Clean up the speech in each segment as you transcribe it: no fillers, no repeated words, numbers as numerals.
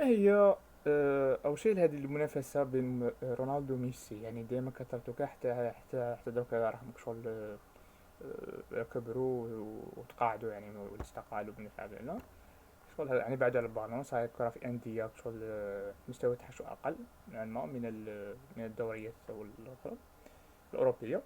ما هي أول شيء هذه المنافسة بين رونالدو وميسي، يعني دائما كترتك حتى دوكا راهم شغل كبروا وتقاعدوا، يعني ولا استقالوا من الفعل شغل يعني بعد على البالون صحيح كرة في أندية شغل مستوى تحسه أقل نوعا ما من الدوريات الأخرى الأوروبية.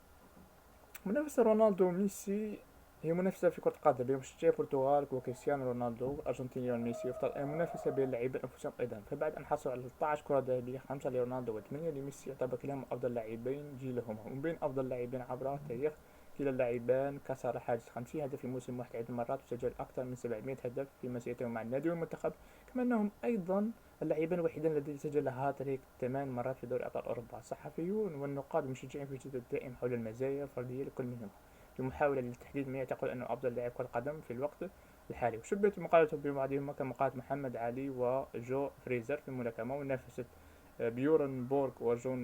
منافسة رونالدو وميسي هي منافسة في كرة القدم بين مشجعي البرتغال وكريستيانو رونالدو الأرجنتيني وميسي، وفي منافسة بين اللاعبين أنفسهم أيضا. فبعد أن حصلوا على 13 كرة ذهبية، 5 لرونالدو و8 لميسي، يعتبر كلاهما أفضل لاعبين جيلهم. ومن بين أفضل لاعبين عبر التاريخ كلا اللاعبان كسر حاجز 50 هدف في موسم واحد عدة مرات، وسجل أكثر من 700 هدف في مسيرتهم مع النادي والمنتخب. كما أنهم أيضا اللاعبان الوحيدان الذين سجل هاتريك 8 مرات في دوري أبطال أوروبا. الصحفيون والنقاد المشجعين في جدل دائم حول المزايا الفردية لكل منهم، بمحاولة لتحديد من يعتقد أنه أفضل لاعب كرة قدم في الوقت الحالي. وشبهت مقالته ببعضهم كمقالة محمد علي وجو فريزر في الملاكمة، ومنافسة بيورن بورغ وجون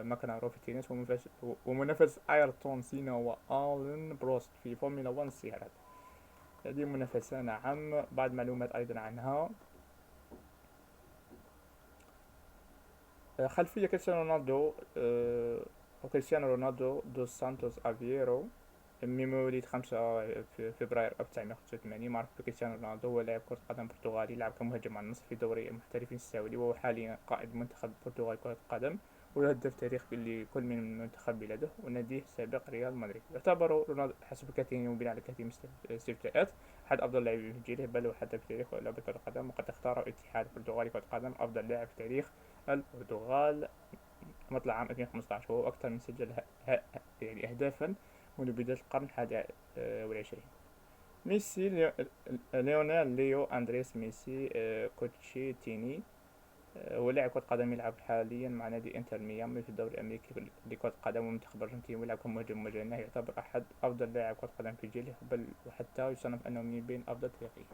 ماكنارو في التنس، ومنافسة ايرتون سينا والين بروست في فورمولا 1 السيارات. هذه منافسة نعم. بعض معلومات أيضا عنها. خلفية كريستيانو رونالدو وكريستيانو رونالدو دوس سانتوس افييرو، من مواليد 5 فبراير 1985. معروف بكريستيانو رونالدو، هو لاعب كرة قدم برتغالي، لعب كمهاجم على النصف في دوري المحترفين السعودي، وهو حاليا قائد منتخب البرتغال كرة القدم، وهداف تاريخي لكل من منتخب بلاده وناديه السابق ريال مدريد. يعتبر رونالدو حسب كثير وبناء على كثير من الاستفتاءات أحد أفضل اللاعبين في جيله، بل وحتى في تاريخ لعبة كرة القدم. وقد اختار الاتحاد البرتغالي كرة القدم أفضل لاعب في تاريخ البرتغال مطلع عام 2015، وهو أكثر من سجل يعني أهدافا منذ بداية القرن الحادي والعشرين. ميسي ليونيل ليو أندريس ميسي كوتشيتيني هو لاعب كرة قدم يلعب حاليا مع نادي انتر ميامي في الدوري الأمريكي لكرة القدم، ومنتخب الأرجنتين، ويلعب كمهاجم مجنح. يعتبر أحد أفضل لاعب كرة قدم في جيله، بل وحتى يصنف أنه من بين أفضل تاريخيين.